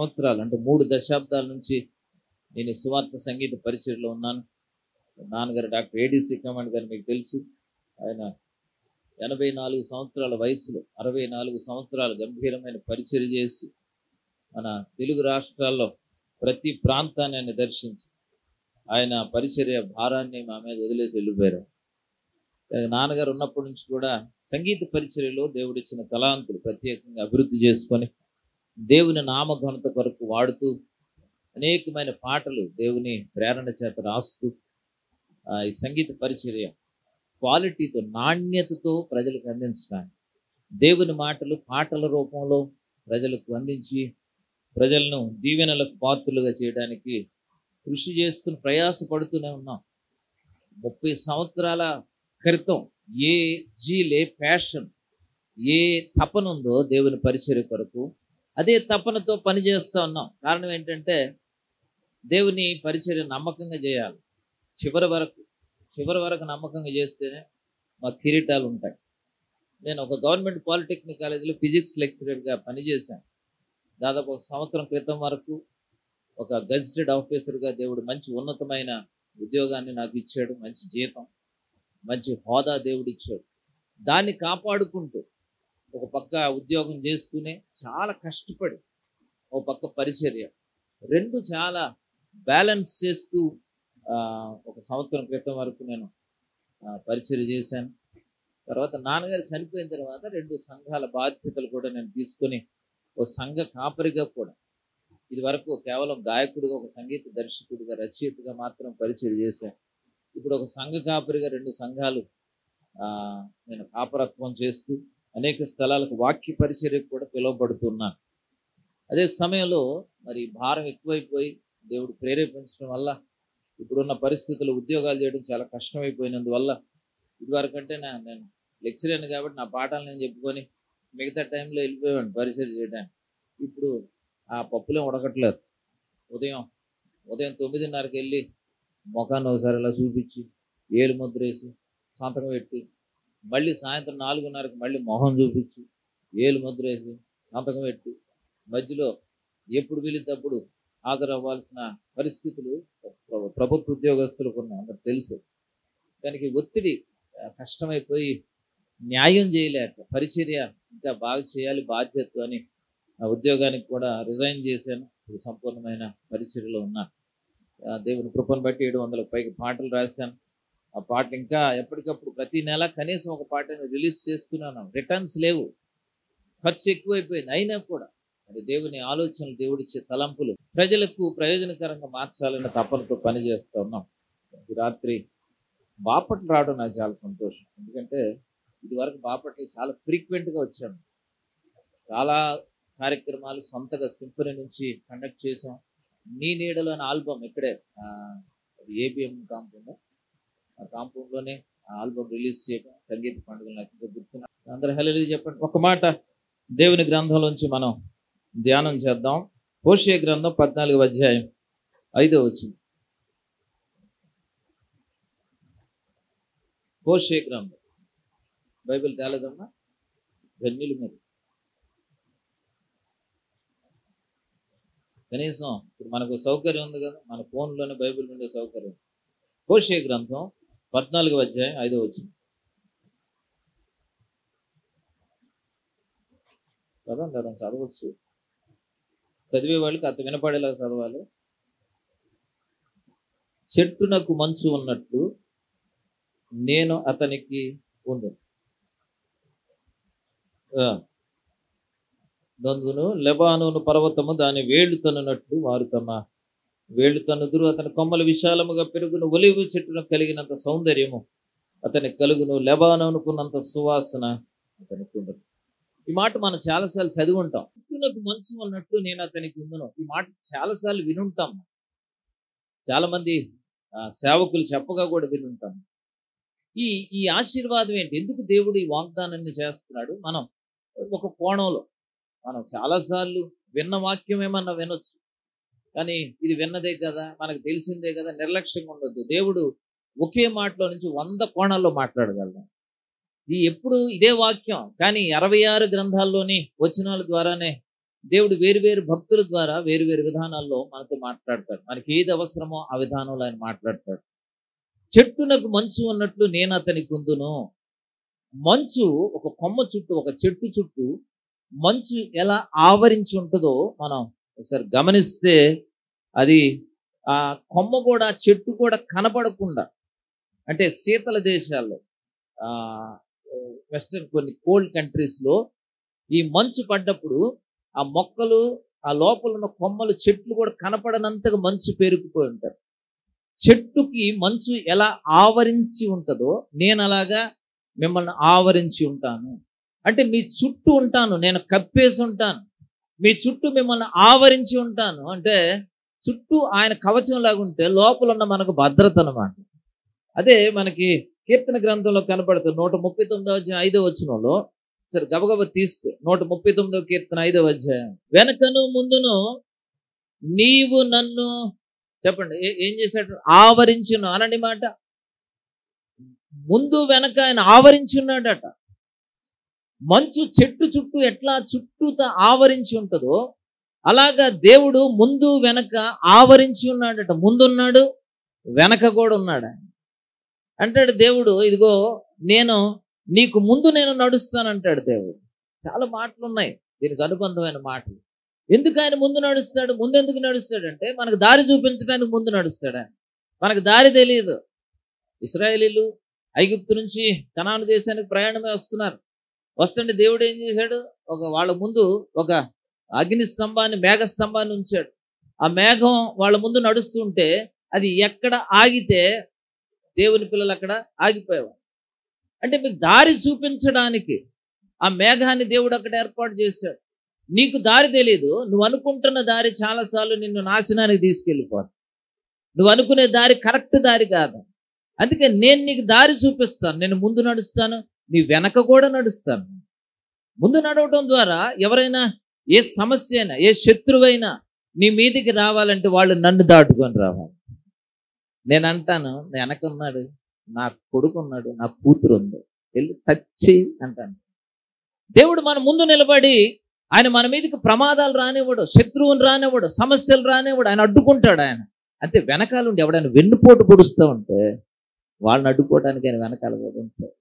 సంవత్సరాలు అంటే 3 దశాబ్దాల నుంచి నేను ఈ సువార్త సంగీత పరిచర్లో ఉన్నాను. నాన్నగారు డాక్టర్ ఏడీసీ కమాండ్ గారు మీకు తెలుసు. ఆయన 84 సంవత్సరాల వయసులో 64 సంవత్సరాలు గంభీరమైన పరిచర్య చేసి మన తెలుగు రాష్ట్రాల్లో ప్రతి ప్రాంతాన్ని ఆయన దర్శించి ఆయన పరిచర్య భారాన్ని మా మీద వదిలేసి వెళ్ళిపోయారు. నాన్నగారు ఉన్నప్పటి నుంచి కూడా సంగీత పరిచర్యలో దేవుడిచ్చిన తలాంతులు ప్రత్యేకంగా అభివృద్ధి చేసుకొని దేవుని నామఘనత కొరకు వాడుతూ అనేకమైన పాటలు దేవుని ప్రేరణ చేత రాస్తూ ఈ సంగీత పరిచర్య క్వాలిటీతో నాణ్యతతో ప్రజలకు అందించడానికి దేవుని మాటలు పాటల రూపంలో ప్రజలకు అందించి ప్రజలను దీవెనలకు పాత్రులుగా చేయడానికి కృషి చేస్తూ ప్రయాసపడుతూనే ఉన్నాం. 30 సంవత్సరాల క్రితం ఏ జీలే ప్యాషన్ ఏ తపన ఉందో దేవుని పరిచర్య కొరకు అదే తపనతో పనిచేస్తూ ఉన్నాం. కారణం ఏంటంటే దేవుని పరిచర్య నమ్మకంగా చేయాలి. చివరి వరకు నమ్మకంగా చేస్తేనే మా కిరీటాలు ఉంటాయి. నేను ఒక గవర్నమెంట్ పాలిటెక్నిక్ కాలేజీలో ఫిజిక్స్ లెక్చరర్గా పనిచేశాను. దాదాపు 1 సంవత్సరం క్రితం వరకు ఒక గెజిటెడ్ ఆఫీసర్గా దేవుడు మంచి ఉన్నతమైన ఉద్యోగాన్ని నాకు ఇచ్చాడు. మంచి జీతం, మంచి హోదా దేవుడు ఇచ్చాడు. దాన్ని కాపాడుకుంటూ ఒక పక్క ఉద్యోగం చేస్తూనే చాలా కష్టపడి ఒక పక్క పరిచర్య రెండు చాలా బ్యాలెన్స్ చేస్తూ 1 సంవత్సరం క్రితం వరకు నేను పరిచర్య చేశాను. తర్వాత నాన్నగారు చనిపోయిన తర్వాత 2 సంఘాల బాధ్యతలు కూడా నేను తీసుకొని ఒక సంఘ కాపరిగా కూడా ఇది వరకు కేవలం గాయకుడిగా, ఒక సంగీత దర్శకుడిగా, రచయితగా మాత్రం పరిచయం చేశాను. ఇప్పుడు ఒక సంఘ కాపరిగా 2 సంఘాలు నేను కాపరత్వం చేస్తూ అనేక స్థలాలకు వాక్య పరిచర్యకు కూడా పిలువబడుతున్నాను. అదే సమయంలో మరి భారం ఎక్కువైపోయి దేవుడు ప్రేరేపించడం వల్ల ఇప్పుడున్న పరిస్థితులు ఉద్యోగాలు చేయడం చాలా కష్టమైపోయినందువల్ల ఇదివరకంటే నేను లెక్చరర్ని కాబట్టి నా పాఠాలు నేను చెప్పుకొని మిగతా టైంలో వెళ్ళిపోయాను పరిచయం చేయడానికి. ఇప్పుడు ఆ పప్పులే ఉడకట్లేదు. ఉదయం 9:30కి వెళ్ళి ముఖాన్ని ఒకసారి ఇలా చూపించి ఏలు ముద్ర వేసి సంతకం పెట్టి మళ్ళీ సాయంత్రం 4:30కి మళ్ళీ మొహం చూపించి ఏలు ముద్ర వేసి సంతకం పెట్టి మధ్యలో ఎప్పుడు వీలుతప్పుడు హాజరవ్వాల్సిన పరిస్థితులు ప్రభుత్వ ఉద్యోగస్తులకు ఉన్నాయి, అందరు తెలుసు. దానికి ఒత్తిడి కష్టమైపోయి న్యాయం చేయలేక పరిచర్య ఇంకా బాగా చేయాలి బాధ్యత అని నా ఉద్యోగానికి కూడా రిజైన్ చేశాను. ఇప్పుడు సంపూర్ణమైన పరిచర్యలో ఉన్నాను. దేవుని కృపను బట్టి 700కు పైగా పాటలు రాశాను. ఆ పాటలు ఇంకా ఎప్పటికప్పుడు ప్రతి నెల కనీసం ఒక పాటను రిలీజ్ చేస్తున్నాను. రిటర్న్స్ లేవు, ఖర్చు ఎక్కువైపోయింది. అయినా కూడా మరి దేవుని ఆలోచనలు, దేవుడిచ్చే తలంపులు ప్రజలకు ప్రయోజనకరంగా మార్చాలన్న తపనతో పనిచేస్తూ ఉన్నాం. ఈ రాత్రి బాపట్ల రావడం నాకు చాలా సంతోషం. ఎందుకంటే ఇది వరకు బాపట్ల చాలా ఫ్రీక్వెంట్గా వచ్చాను. చాలా కార్యక్రమాలు సొంతగా సింఫనీ నుంచి కండక్ట్ చేసాం. నీ నీడలో అనే ఆల్బమ్ ఇక్కడే ఏబిఎం కాంపౌండ్, ఆ కాంపౌండ్లోనే ఆ ఆల్బమ్ రిలీజ్ చేయడం సంగీత పండుగలు నాకు ఇంకా గుర్తున్నా. అందరూ హల్లెలూయా చెప్పండి. ఒక మాట దేవుని గ్రంథంలోంచి మనం ధ్యానం చేద్దాం. హోషేయ గ్రంథం 14వ అధ్యాయం 5వ వచనం. హోషేయ గ్రంథం బైబిల్ తేలేదమ్మా, ధన్యులు మీరు. కనీసం ఇప్పుడు మనకు సౌకర్యం ఉంది కదా, మన ఫోన్లోనే బైబిల్ ఉండే సౌకర్యం. హోషేయ గ్రంథం 14వ అధ్యాయం 5వ వచనం. చదవండి, ఎవరైనా చదవచ్చు. చదివే వాళ్ళకి అంత వినపడేలా చదవాలి. చెట్టునకు మంచు ఉన్నట్లు నేను అతనికి ఉంది, నందును లెబానోను పర్వతము దాని వేళ్ళు తనున్నట్లు వారు తమ వేళ్ళు తనుదురు. అతని కొమ్మలు విశాలముగా పెరుగును, ఒలివ చెట్టును కలిగినంత సౌందర్యము అతనికి కలుగును, లెబానోనుకున్నంత సువాసన అతనికి ఉండదు. ఈ మాట మనం చాలాసార్లు చదివి ఉంటాం. చెట్టునకు మంచు అన్నట్టు నేను అతనికి ఉందును. ఈ మాట చాలాసార్లు వినుంటాం. చాలా మంది సేవకులు చెప్పగా కూడా వినుంటాం. ఈ ఆశీర్వాదం ఏంటి? ఎందుకు దేవుడు ఈ వాగ్దానాన్ని చేస్తున్నాడు? మనం ఒక కోణంలో మనం చాలాసార్లు విన్న వాక్యం ఏమన్నా వినొచ్చు, కానీ ఇది విన్నదే కదా, మనకు తెలిసిందే కదా, నిర్లక్ష్యంగా ఉండొద్దు. దేవుడు ఒకే మాటలో నుంచి 100 కోణాల్లో మాట్లాడగలడు. ఇది ఎప్పుడు ఇదే వాక్యం, కానీ 66 గ్రంథాల్లోని వచనాల ద్వారానే దేవుడు వేరు భక్తుల ద్వారా వేరు విధానాల్లో మనతో మాట్లాడతాడు. మనకి ఏది అవసరమో ఆ విధానంలో ఆయన మాట్లాడతాడు. చెట్టునకు మంచు ఉన్నట్లు నేను అతనికి ఉందును. మంచు ఒక కొమ్మ చుట్టూ, ఒక చెట్టు చుట్టూ మంచు ఎలా ఆవరించి ఉంటుందో మనం ఒకసారి గమనిస్తే, అది ఆ కొమ్మ కూడా చెట్టు కూడా కనపడకుండా, అంటే శీతల దేశాల్లో, వెస్టర్న్ కొన్ని కోల్డ్ కంట్రీస్లో ఈ మంచు పడ్డప్పుడు ఆ మొక్కలు, ఆ లోపల ఉన్న కొమ్మలు, చెట్లు కూడా కనపడనంతగా మంచు పేరుకుపోయి ఉంటారు. చెట్టుకి మంచు ఎలా ఆవరించి ఉంటుందో నేను అలాగా మిమ్మల్ని ఆవరించి ఉంటాను. అంటే మీ చుట్టూ ఉంటాను, నేను కప్పేసి ఉంటాను, మీ చుట్టూ మిమ్మల్ని ఆవరించి ఉంటాను. అంటే చుట్టూ ఆయన కవచం లాగా ఉంటే లోపల ఉన్న మనకు భద్రత అన్నమాట. అదే మనకి కీర్తన గ్రంథంలో కనపడుతుంది. 139 సరే గబగబ తీస్తే 139 కీర్తన 5వ అధ్యాయం. వెనకను ముందును నీవు నన్ను, చెప్పండి ఏం చేశాడు? ఆవరించును అనండి మాట. ముందు వెనక ఆయన ఆవరించి ఉన్నాడట. మంచు చెట్టు చుట్టూ ఎట్లా చుట్టూతో ఆవరించి ఉంటుందో అలాగా దేవుడు ముందు వెనక ఆవరించి ఉన్నాడట. ముందున్నాడు, వెనక కూడా ఉన్నాడు. అంటాడు దేవుడు, ఇదిగో నేను నీకు ముందు నేను నడుస్తానంటాడు దేవుడు. చాలా మాటలు ఉన్నాయి దీనికి అనుబంధమైన మాటలు. ఎందుకు ఆయన ముందు నడుస్తాడు? ముందు ఎందుకు నడుస్తాడంటే మనకు దారి చూపించడానికి ముందు నడుస్తాడు. మనకు దారి తెలియదు. ఇశ్రాయేలీలు ఐగుప్తు నుంచి కనాను దేశానికి ప్రయాణమే వస్తుంటే దేవుడు ఏం చేశాడు? వాళ్ళ ముందు ఒక అగ్ని స్తంభాన్ని, మేఘ స్తంభాన్ని ఉంచాడు. ఆ మేఘం వాళ్ళ ముందు నడుస్తుంటే అది ఎక్కడ ఆగితే దేవుని పిల్లలు అక్కడ ఆగిపోయేవారు. అంటే మీకు దారి చూపించడానికి ఆ మేఘాన్ని దేవుడు అక్కడ ఏర్పాటు చేశాడు. నీకు దారి తెలియదు, నువ్వు అనుకుంటున్న దారి చాలాసార్లు నిన్ను నాశనానికి తీసుకెళ్ళిపోదు. నువ్వు అనుకునే దారి కరెక్ట్ దారి కాదు. అందుకే నేను నీకు దారి చూపిస్తాను. నేను ముందు నడుస్తాను, నీ వెనక కూడా నడుస్తాను. ముందు నడవటం ద్వారా ఎవరైనా, ఏ సమస్య అయినా, ఏ శత్రువైనా నీ మీదికి రావాలంటే వాళ్ళు నన్ను దాటుకొని రావాలి. నేను అంటాను, వెనకున్నాడు, నా కొడుకు ఉన్నాడు, నా కూతురు ఉంది, వెళ్ళి టచ్ చెయ్యి అంటాను. దేవుడు మన ముందు నిలబడి ఆయన మన మీదకి ప్రమాదాలు రానివ్వడు, శత్రువుని రానివ్వడు, సమస్యలు రానివ్వడు. ఆయన అడ్డుకుంటాడు. ఆయన అంతే. వెనకాల ఉండి ఎవడైనా వెన్నుపోటు పొడుస్తూ ఉంటే వాళ్ళని అడ్డుకోవడానికి ఆయన వెనకాల కూడా ఉంటాడు.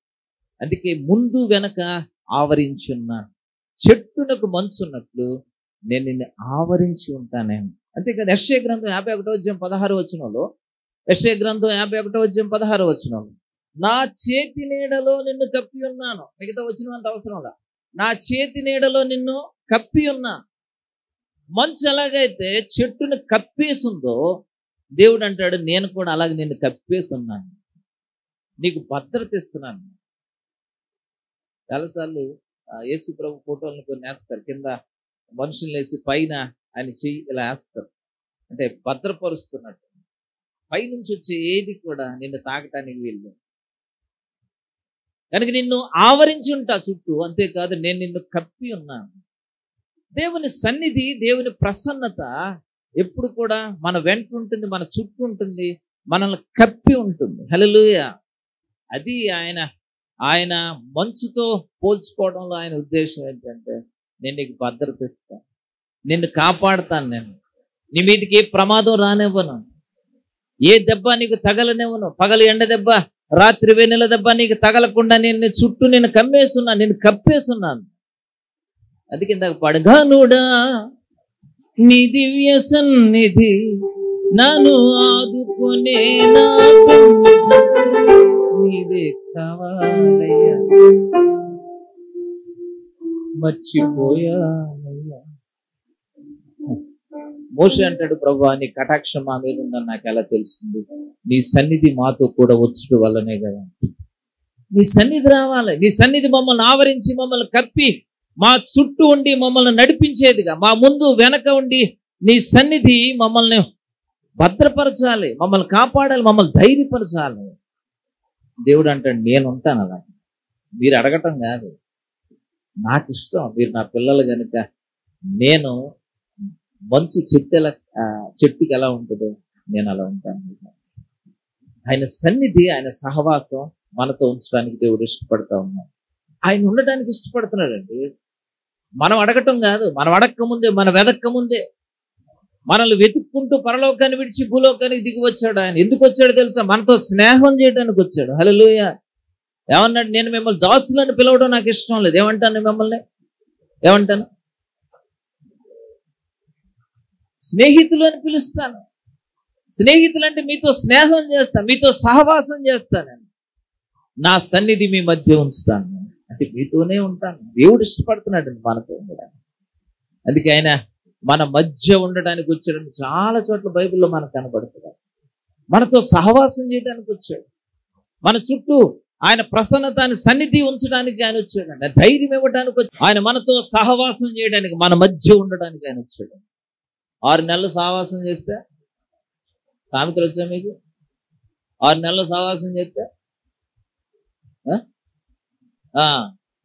అందుకే ముందు వెనక ఆవరించున్నాను. చెట్టునకు మంచున్నట్లు నేను నిన్ను ఆవరించి ఉంటానేమో. అంతేకాదు యెషయా గ్రంథం 51:16 యెషయా గ్రంథం 51:16 నా చేతి నీడలో నిన్ను కప్పి ఉన్నాను. మిగతా వచ్చిన అంత అవసరంలా. నా చేతి నీడలో నిన్ను కప్పి ఉన్నా. మంచు ఎలాగైతే చెట్టును కప్పేసిందో దేవుడు అంటాడు, నేను కూడా అలాగే నిన్ను కప్పేసి ఉన్నాను, నీకు భద్రత ఇస్తున్నాను. చాలాసార్లు యేసు ప్రభు ఫోటోలను కొన్ని వేస్తారు, కింద మనుషులు వేసి పైన ఆయన చెయ్యి ఇలా వేస్తారు, అంటే భద్రపరుస్తున్నట్టు. పైనుంచి వచ్చే ఏది కూడా నిన్ను తాకటానికి వీళ్ళు. కనుక నిన్ను ఆవరించి ఉంటా చుట్టూ. అంతేకాదు నేను నిన్ను కప్పి ఉన్నాను. దేవుని సన్నిధి, దేవుని ప్రసన్నత ఎప్పుడు కూడా మన వెంట ఉంటుంది, మన చుట్టూ ఉంటుంది, మనల్ని కప్పి ఉంటుంది. హల్లెలూయా. అది ఆయన మంచుతో పోల్చుకోవడంలో ఆయన ఉద్దేశం ఏంటంటే, నేను నీకు భద్రత ఇస్తాను, నిన్ను కాపాడుతాను, నేను నీ మీదకి ఏ ప్రమాదం రానివ్వను, ఏ దెబ్బ నీకు తగలనివ్వను. పగలు ఎండ దెబ్బ, రాత్రి వెన్నెల దెబ్బ నీకు తగలకుండా నేను చుట్టూ నేను కమ్మేస్తున్నాను, నేను కప్పేస్తున్నాను. అది కింద పడగానుడా నీ దివ్య సన్నిధి నన్ను ఆదుకునే నీవే కావాలయ్యా, మర్చిపోయానయ్యా. మోషే అంటాడు, ప్రభువా నీ కటాక్షం మా మీద ఉందని నాకు ఎలా తెలుస్తుంది? నీ సన్నిధి మాతో కూడా వచ్చుట వల్లనే కదా. నీ సన్నిధి రావాలి. నీ సన్నిధి మమ్మల్ని ఆవరించి, మమ్మల్ని కప్పి, మా చుట్టూ ఉండి మమ్మల్ని నడిపించేదిగా, మా ముందు వెనక ఉండి నీ సన్నిధి మమ్మల్ని భద్రపరచాలి, మమ్మల్ని కాపాడాలి, మమ్మల్ని ధైర్యపరచాలి. దేవుడు అంటాడు, నేను ఉంటాను అలా. మీరు అడగటం కాదు, నాకు ఇష్టం. మీరు నా పిల్లలు కనుక నేను మంచు చెట్టుకి ఎలా ఉంటుందో నేను అలా ఉంటాను. ఆయన సన్నిధి, ఆయన సహవాసం మనతో ఉంచడానికి దేవుడు ఇష్టపడతా ఉన్నాడు. ఆయన ఉండడానికి ఇష్టపడుతున్నాడండి. మనం అడగటం కాదు, మనం అడక్క ముందే, మన వెదక్క ముందే మనల్ని వెతుక్కుంటూ పరలోకాన్ని విడిచి భూలోకానికి దిగి వచ్చాడు ఆయన. ఎందుకు వచ్చాడు తెలుసా? మనతో స్నేహం చేయడానికి వచ్చాడు. హల్లెలూయా. ఏమన్నాడు? నేను మిమ్మల్ని దాసులను పిలవడం నాకు ఇష్టం లేదు. ఏమంటాను మిమ్మల్ని? ఏమంటాను? స్నేహితులు అని పిలుస్తాను. స్నేహితులు అంటే మీతో స్నేహం చేస్తాను, మీతో సహవాసం చేస్తాను, నా సన్నిధి మీ మధ్య ఉంచుతాను, అంటే మీతోనే ఉంటాను. దేవుడు ఇష్టపడుతున్నాడు మనతో ఉండడానికి. అందుకే ఆయన మన మధ్య ఉండడానికి వచ్చాడని చాలా చోట్ల బైబిల్లో మనకు కనబడుతున్నాడు. మనతో సహవాసం చేయడానికి వచ్చాడు. మన చుట్టూ ఆయన ప్రసన్నత, ఆయన సన్నిధి ఉంచడానికి ఆయన వచ్చాడండి. ధైర్యం ఇవ్వడానికి వచ్చాడు. ఆయన మనతో సహవాసం చేయడానికి, మన మధ్య ఉండడానికి ఆయన వచ్చాడు. 6 నెలలు సహవాసం చేస్తే, సామెతలు వచ్చా మీకు? 6 నెలలు సహవాసం చేస్తే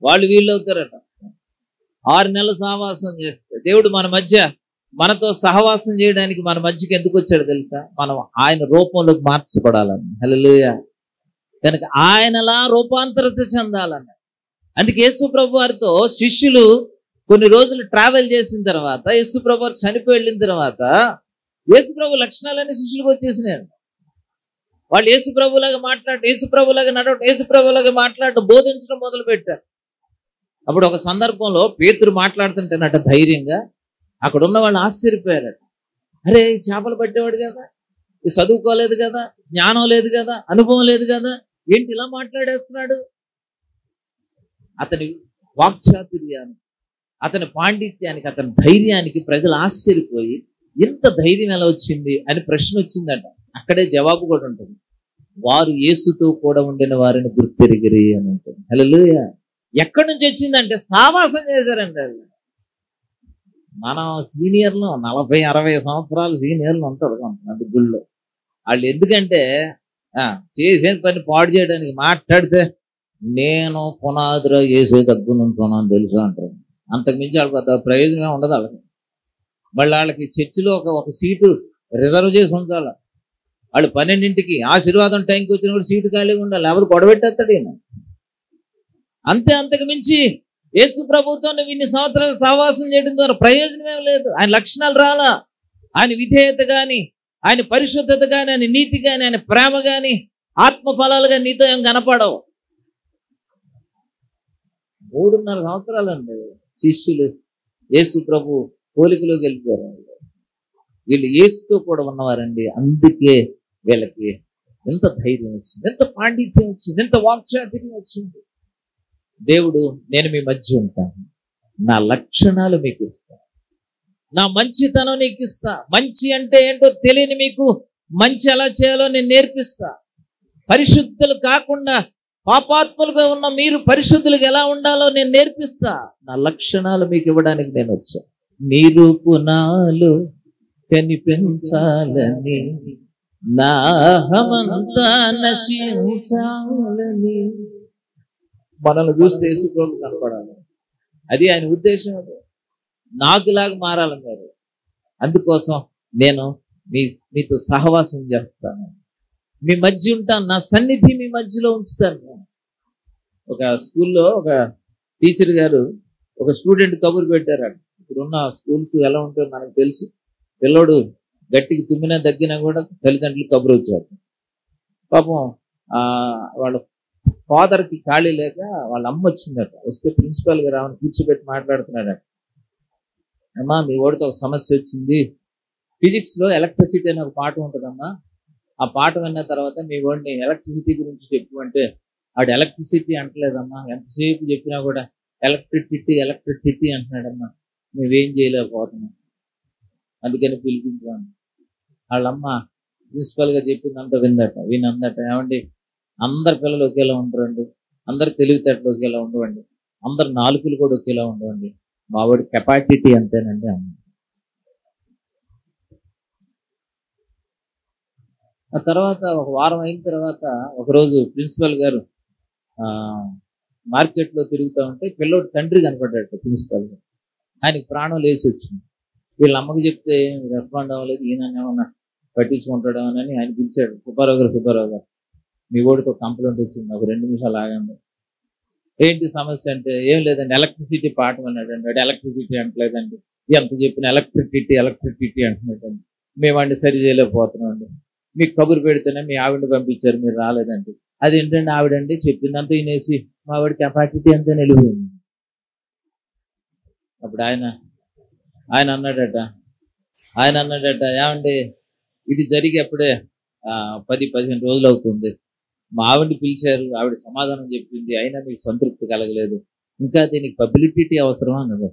వాళ్ళు వీళ్ళు అవుతారట. 6 నెలలు సహవాసం చేస్తే దేవుడు మన మధ్య, మనతో సహవాసం చేయడానికి మన మధ్యకి ఎందుకు వచ్చాడు తెలుసా? మనం ఆయన రూపంలోకి మార్చబడాలని. హల్లెలూయా. కనుక ఆయనలా రూపాంతరత చెందాలని. అందుకే యేసు ప్రభు వారితో శిష్యులు కొన్ని రోజులు ట్రావెల్ చేసిన తర్వాత, యేసు ప్రభు వారు చనిపోయి వెళ్ళిన తర్వాత యేసు ప్రభు లక్షణాలన్నీ శిష్యులకు వచ్చేసినాయి. వాళ్ళు యేసు ప్రభులాగా మాట్లాడటం, యేసు ప్రభులాగా నడవటం, యేసు ప్రభులాగా మాట్లాడటం, బోధించడం మొదలు పెట్టారు. అప్పుడు ఒక సందర్భంలో పేతురు మాట్లాడుతుంటేనట ధైర్యంగా, అక్కడ ఉన్న వాళ్ళు ఆశ్చర్యపోయారట. అరే, చేపలు పట్టేవాడు కదా, ఇది చదువుకోలేదు కదా, జ్ఞానం లేదు కదా, అనుభవం లేదు కదా, ఏంటి ఇలా మాట్లాడేస్తున్నాడు? అతని వాక్చాతుర్యానికి, అతని పాండిత్యానికి, అతని ధైర్యానికి ప్రజలు ఆశ్చర్యపోయి, ఇంత ధైర్యం ఎలా వచ్చింది అని ప్రశ్న వచ్చిందట. అక్కడే జవాబు కూడా ఉంటుంది. వారు యేసుతో కూడా ఉండిన వారిని గుర్తెరిగిరి అని ఉంటుంది. హల్లెలూయా. ఎక్కడి నుంచి వచ్చిందంటే సావాసం చేశారంటే. మనం సీనియర్లు 40-60 సంవత్సరాలు సీనియర్లు ఉంటారు కొంతమంది గుళ్ళో. వాళ్ళు ఎందుకంటే చేసే పని పాడు చేయడానికి, మాట్లాడితే నేను పునాదిలో చేసే తగ్గునుంటున్నాను తెలుసు అంటారు. అంతకుమించి వాళ్ళకి పెద్ద ప్రయోజనం ఉండదు వాళ్ళకి. మళ్ళీ వాళ్ళకి చర్చిలో ఒక సీటు రిజర్వ్ చేసి ఉంచాలి. వాళ్ళు 12ంటికి ఆశీర్వాదం టైంకి వచ్చినప్పుడు సీటు ఖాళీగా ఉండాలి, లేకపోతే గొడవెట్టేస్తాడు ఈయన. అంతే. అంతకు మించి యేసు ప్రభుతో నువ్వు ఇన్ని సంవత్సరాలు సహవాసం చేయడం ద్వారా ప్రయోజనమేం లేదు. ఆయన లక్షణాలు రాలా, ఆయన విధేయత కానీ, ఆయన పరిశుద్ధత కానీ, ఆయన నీతి కానీ, ఆయన ప్రేమ కానీ, ఆత్మ ఫలాలుగా నీతో ఏం కనపడవు. 3.5 సంవత్సరాలండి శిష్యులు యేసు ప్రభు పోలికలోకి వెళ్ళిపోయారు. వీళ్ళు యేసుతో కూడా ఉన్నవారండి. అందుకే వీళ్ళకి ఎంత ధైర్యం వచ్చింది, ఎంత పాండిత్యం వచ్చింది, ఎంత వాక్చాతుర్యం వచ్చింది. దేవుడు, నేను మీ మధ్య ఉంటాను, నా లక్షణాలు మీకు ఇస్తా, నా మంచితనం నీకు ఇస్తా, మంచి అంటే ఏంటో తెలియని మీకు మంచి ఎలా చేయాలో నేను నేర్పిస్తా, పరిశుద్ధులు కాకుండా పాపాత్ములుగా ఉన్న మీరు పరిశుద్ధులకు ఎలా ఉండాలో నేను నేర్పిస్తా, నా లక్షణాలు మీకు ఇవ్వడానికి నేను వచ్చా. నీ రూపు నాలో కనిపించాలని, నా అహమంతా నశించాలని. మనల్ని చూస్తే యేసు ప్రభు కనపడాలి, అది ఆయన ఉద్దేశం. నాకులాగా మారాలి మీరు. అందుకోసం నేను మీతో సహవాసం చేస్తాను, మీ మధ్య ఉంటాను, నా సన్నిధి మీ మధ్యలో ఉంచుతాను. ఒక స్కూల్లో ఒక టీచర్ గారు ఒక స్టూడెంట్ కబురు పెట్టారు. ఇప్పుడున్న స్కూల్స్ ఎలా ఉంటాయో మనకు తెలుసు. పిల్లోడు గట్టికి తుమ్మినా దగ్గినా కూడా తల్లిదండ్రులు కబురు వచ్చారు. పాపం వాళ్ళ ఫాదర్కి ఖాళీ లేక వాళ్ళ అమ్మ వచ్చిందట. వస్తే ప్రిన్సిపాల్ గారు ఆమెను కూర్చోబెట్టి మాట్లాడుతున్నాడట. అమ్మా, మీ వాడితో ఒక సమస్య వచ్చింది. ఫిజిక్స్లో ఎలక్ట్రిసిటీ అనే ఒక పాఠం ఉంటుందమ్మా. ఆ పాఠం విన్న తర్వాత మీ వాడిని ఎలక్ట్రిసిటీ గురించి చెప్పు అంటే, ఆడు ఎలక్ట్రిసిటీ అంటలేదమ్మా, ఎంతసేపు చెప్పినా కూడా ఎలక్ట్రిసిటీ అంటున్నాడమ్మా, మేమేం చేయలేకపోతున్నాం, అందుకని పిలిపించాను. వాళ్ళమ్మ ప్రిన్సిపల్ గారు చెప్పిందంతా వినందట. ఏమండి, అందరి పిల్లలు ఒకేలా ఉండరండి, అందరు తెలివితేటలు ఒకేలా ఉండవండి, అందరు నాలుకలు కూడా ఒకేలా ఉండవండి, మా వాడి కెపాసిటీ అంతేనండి అన్న. ఆ తర్వాత ఒక వారం అయిన తర్వాత ఒకరోజు ప్రిన్సిపల్ గారు మార్కెట్లో తిరుగుతూ ఉంటే పిల్లోడు తండ్రి కనపడ్డాడు ప్రిన్సిపల్ గారు. ఆయనకి ప్రాణం లేచి వచ్చింది. వీళ్ళ అమ్మకి చెప్తే రెస్పాండ్ అవ్వలేదు, ఈయన ఏమన్నా పట్టించుకుంటాడేమోనని ఆయన పిలిచాడు. సుబ్బారావు గారు, మీ ఓడికి ఒక కంప్లైంట్ వచ్చింది, ఒక 2 నిమిషాలు ఆగండి. ఏంటి సమస్య అంటే, ఏం లేదండి ఎలక్ట్రిసిటీ పాఠం అన్నాడండి. వాడు ఎలక్ట్రిసిటీ అంటలేదండి, ఎంత చెప్పిన ఎలక్ట్రిసిటీ అంటున్నాడండి. మేమండి సరి చేయలేకపోతున్నాం అండి. మీకు కబురు పెడితేనే మీ ఆవిడని పంపించారు, మీరు రాలేదండి. అదేంటండి ఆవిడండి చెప్పిందంతా వినేసి మా ఆవిడ కెపాసిటీ అంతా నిలిపోయింది. అప్పుడు ఆయన అన్నాడట ఏమండి ఇది జరిగి అప్పుడే 10-15 రోజులు అవుతుంది. మా ఆవిడని పిలిచారు, ఆవిడ సమాధానం చెప్పింది, అయినా మీకు సంతృప్తి కలగలేదు, ఇంకా దీనికి పబ్లిసిటీ అవసరమా అన్నాడు.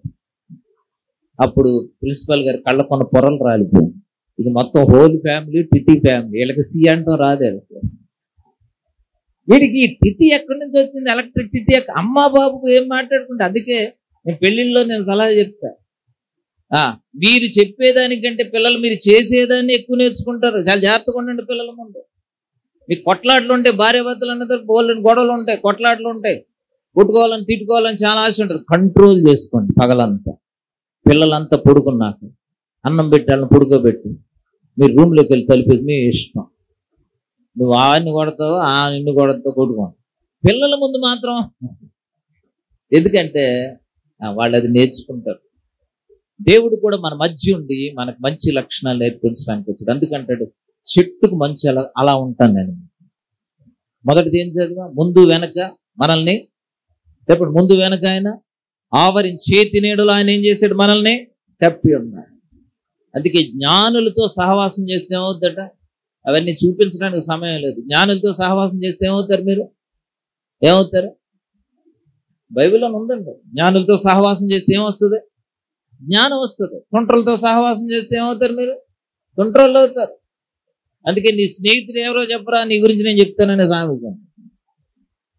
అప్పుడు ప్రిన్సిపల్ గారు కళ్ళ కొన్న పొరలు రాలిపోయింది. ఇది మొత్తం హోల్ ఫ్యామిలీ టిటి ఫ్యామిలీ, వీళ్ళకి సి అంటాం రాదే. వీడికి ఈ టిటి ఎక్కడి నుంచి వచ్చింది, ఎలక్ట్రిక్ టిటి అమ్మా బాబు ఏం మాట్లాడుకుంటే. అందుకే నేను పెళ్లిళ్ళలో నేను సలహా చెప్తా, మీరు చెప్పేదానికంటే పిల్లలు మీరు చేసేదాన్ని ఎక్కువ నేర్చుకుంటారు. చాలా జాగ్రత్తగా ఉండండి పిల్లల ముందు. మీకు కొట్లాట్లు ఉంటాయి, భార్యాభర్తలు అన్నది బోల్డెన్ గొడవలు ఉంటాయి, కొట్లాట్లు ఉంటాయి, కొట్టుకోవాలని తిట్టుకోవాలని చాలా ఆశ ఉంటుంది. కంట్రోల్ చేసుకోండి పగలంతా. పిల్లలంతా పడుకున్నాక అన్నం పెట్టాలని పడుకోబెట్టి మీరు రూమ్లోకి వెళ్ళి తలిపేది మీ ఇష్టం. నువ్వు ఆయన్ని కొడతావు, నిన్ను కొడతావు, కొట్టుకోండి. పిల్లల ముందు మాత్రం, ఎందుకంటే వాళ్ళు అది నేర్చుకుంటారు. దేవుడు కూడా మన మధ్య ఉండి మనకు మంచి లక్షణాలు నేర్పించడానికి వచ్చాడు. అందుకంటాడు చెట్టుకు మంచి అలా ఉంటాను నేను. మొదటిది ఏం చదివా, ముందు వెనక మనల్ని, ఇప్పుడు ముందు వెనక ఆయన ఆవరించి చేతి నీడలో ఆయన ఏం చేశాడు, మనల్ని కప్పి ఉన్నాడు. అందుకే జ్ఞానులతో సహవాసం చేస్తే ఏమవుద్దట, అవన్నీ చూపించడానికి సమయం లేదు. జ్ఞానులతో సహవాసం చేస్తే ఏమవుతారు, మీరు ఏమవుతారు? బైబిల్లో ఉందండి, జ్ఞానులతో సహవాసం చేస్తే ఏమొస్తుంది, జ్ఞానం వస్తుంది. తుంట్రలతో సహవాసం చేస్తే ఏమవుతారు, మీరు తుంట్రోళ్ళు అవుతారు. అందుకే నీ స్నేహితులు ఎవరో చెప్పరా, నీ గురించి నేను చెప్తాననే సామెత.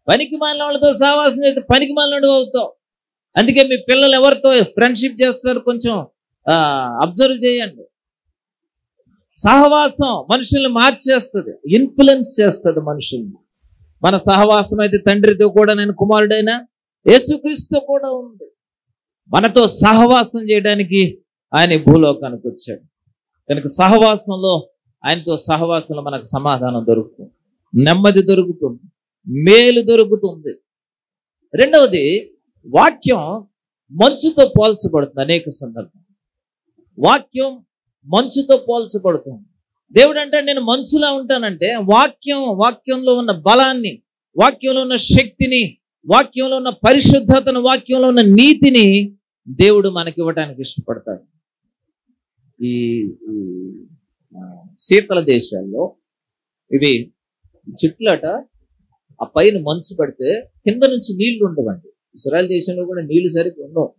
పనికి మాలిన వాళ్ళతో సహవాసం చేస్తే పనికి మాలినడు అవుతావు. అందుకే మీ పిల్లలు ఎవరితో ఫ్రెండ్షిప్ చేస్తారు కొంచెం అబ్జర్వ్ చేయండి. సహవాసం మనుషుల్ని మార్చేస్తుంది, ఇన్ఫ్లుయెన్స్ చేస్తుంది మనుషుల్ని. మన సహవాసం అయితే తండ్రితో కూడా నేను కుమారుడైన యేసుక్రీస్తుతో కూడా ఉంది. మనతో సహవాసం చేయడానికి ఆయన భూలోకానికి వచ్చాడు. కనుక సహవాసంలో, ఆయనతో సహవాసంలో మనకు సమాధానం దొరుకుతుంది, నెమ్మది దొరుకుతుంది, మేలు దొరుకుతుంది. రెండవది, వాక్యం మంచుతో పోల్చబడుతుంది. అనేక సందర్భం వాక్యం మంచుతో పోల్చబడుతుంది. దేవుడు అంటే నేను మంచులా ఉంటానంటే వాక్యంలో ఉన్న బలాన్ని, వాక్యంలో ఉన్న శక్తిని, వాక్యంలో ఉన్న పరిశుద్ధతను, వాక్యంలో ఉన్న నీతిని దేవుడు మనకి ఇవ్వడానికి ఇష్టపడతాడు. ఈ శీతల దేశాల్లో ఇవి చెట్లట, ఆ పైన మంచు పడితే కింద నుంచి నీళ్లు ఉండవండి. ఇశ్రాయేల్ దేశంలో కూడా నీళ్లు సరిగ్గా ఉండవు.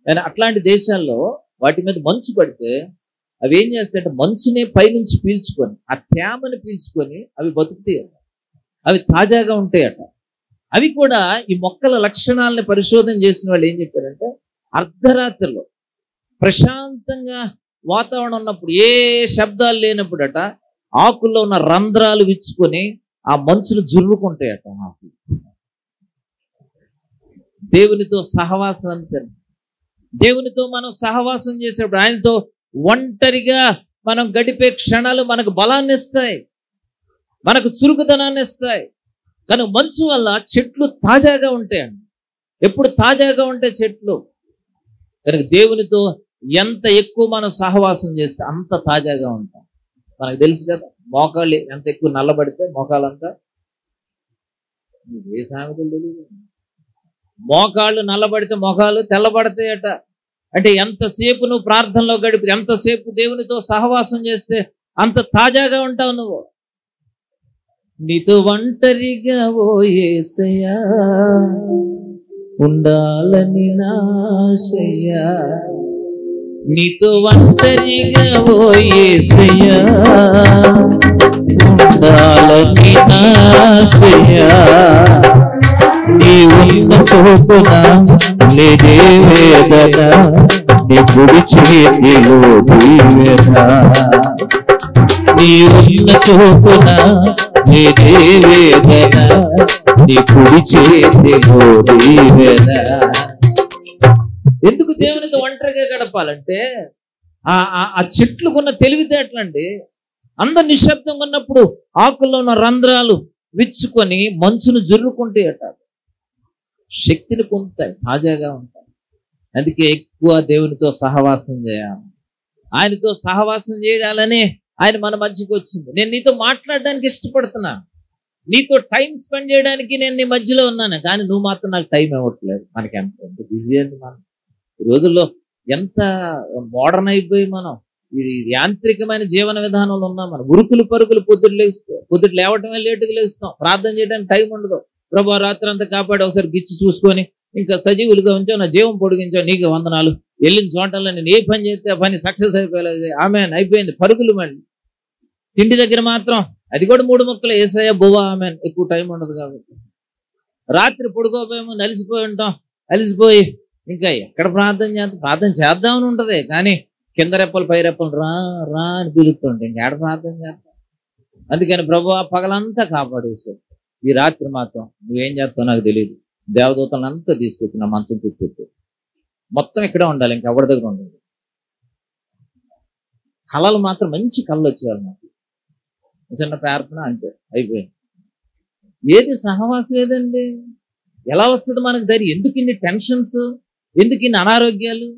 కానీ అట్లాంటి దేశాల్లో వాటి మీద మంచు పడితే అవి ఏం చేస్తాయంటే మంచునే పైనుంచి పీల్చుకొని, ఆ తేమని పీల్చుకొని అవి బతుకుతాయి. అవి తాజాగా ఉంటాయట. అవి కూడా ఈ మొక్కల లక్షణాలని పరిశోధన చేసిన వాళ్ళు ఏం చెప్పారంటే, అర్ధరాత్రిలో ప్రశాంతంగా వాతావరణం ఉన్నప్పుడు, ఏ శబ్దాలు లేనప్పుడట, ఆకుల్లో ఉన్న రంధ్రాలు విచ్చుకొని ఆ మంచులు జుర్రుకుంటాయట. దేవునితో సహవాసం అంతే. దేవునితో మనం సహవాసం చేసేప్పుడు, ఆయనతో ఒంటరిగా మనం గడిపే క్షణాలు మనకు బలాన్ని ఇస్తాయి, మనకు చురుకుదనాన్ని ఇస్తాయి. కానీ మంచు వల్ల చెట్లు తాజాగా ఉంటాయండి. ఎప్పుడు తాజాగా ఉంటాయి చెట్లు. కనుక దేవునితో ఎంత ఎక్కువ మనం సహవాసం చేస్తే అంత తాజాగా ఉంటాం. మనకు తెలుసు కదా, మోకాళ్ళు ఎంత ఎక్కువ నల్లబడితే మోకాలంతా, ఏ సామెతలు తెలియదు, మోకాళ్ళు నల్లబడితే మొఖాలు తెల్లబడతాయట. అంటే ఎంతసేపు నువ్వు ప్రార్థనలో గడిపి, ఎంతసేపు దేవునితో సహవాసం చేస్తే అంత తాజాగా ఉంటావు నువ్వు. నీతో ఒంటరిగా ఓ యేసయ్యా ఉండాలని నాశయ్యా, నీతో ఒంటరిగా ఓ యేసయ్యా ఉండాలని నాశయ్యా, నీ ఉన్న చోటున లేదే వేదన, నీ కుడి చేతిలో దీవెన, నీ ఉన్న చోటున లేదే వేదన, నీ కుడి చేతిలో దీవెన. ఎందుకు దేవునితో ఒంటరిగా గడపాలంటే, ఆ చెట్లుకున్న తెలివితేటలండి. అందరు నిశ్శబ్దంగా ఉన్నప్పుడు ఆకుల్లో ఉన్న రంధ్రాలు విచ్చుకొని మంచును జుర్రుకుంటాయట. శక్తిని పొందుతాయి, తాజాగా ఉంటాయి. అందుకే ఎక్కువ దేవునితో సహవాసం చేయాలి. ఆయనతో సహవాసం చేయాలని ఆయన మన మధ్యకి వచ్చింది. నేను నీతో మాట్లాడడానికి ఇష్టపడుతున్నా, నీతో టైం స్పెండ్ చేయడానికి నేను నీ మధ్యలో ఉన్నాను, కానీ నువ్వు మాత్రం నాకు టైం ఇవ్వట్లేదు. మనకి ఎంత బిజీ అండి మనం ఈ రోజుల్లో, ఎంత మోడర్న్ అయిపోయి మనం ఇది యాంత్రికమైన జీవన విధానంలో ఉన్నాం. మనం ఉరుకులు పరుగులు పొద్దుట లేవటమే లేటుగా లేస్తాం, ప్రార్థన చేయడానికి టైం ఉండదు. ప్రభు రాత్రి అంతా కాపాడి ఒకసారి గిచ్చి చూసుకొని ఇంకా సజీవులుగా ఉంచావు, నా జీవం పొడిగించావు, నీకు వందనాలు. వెళ్ళిన చోటల్లో నేను ఏ పని చేస్తే ఆ పని సక్సెస్ అయిపోయలేదు, ఆమె అయిపోయింది, పరుగులు. మళ్ళీ ఇంటి దగ్గర మాత్రం అది కూడా 3 ముక్కలు, ఏసయ్య బువ్వ ఆమె, ఎక్కువ టైం ఉండదు కాబట్టి. రాత్రి పడుకోపోయే ముందు అలిసిపోయి ఉంటాం, అలిసిపోయి ఇంకా ఎక్కడ ప్రార్థన చేద్దామని ఉంటది, కానీ కింద రెప్పలు పై రెప్పలు రా రా అని పిలుస్తుంటే ఇంకేడ ప్రార్థన చేస్తాం. అందుకని ప్రభువా పగలంతా కాపాడేసాడు, ఈ రాత్రి మాత్రం నువ్వేం చేస్తావు నాకు తెలియదు. దేవదూతలంతా తీసుకొచ్చి నా మంచం చుట్టూ మొత్తం ఇక్కడే ఉండాలి, ఇంకెవరి దగ్గర ఉండాలి. కళలు మాత్రం మంచి కళ్ళు వచ్చేవాళ్ళు నాకు, చిన్న ప్రార్థన అంతే అయిపోయింది. ఏది సహవాసం ఏదండి? ఎలా వస్తుంది మనకు ధైర్యం? ఎందుకు ఇన్ని టెన్షన్స్, ఎందుకు ఇన్ని అనారోగ్యాలు,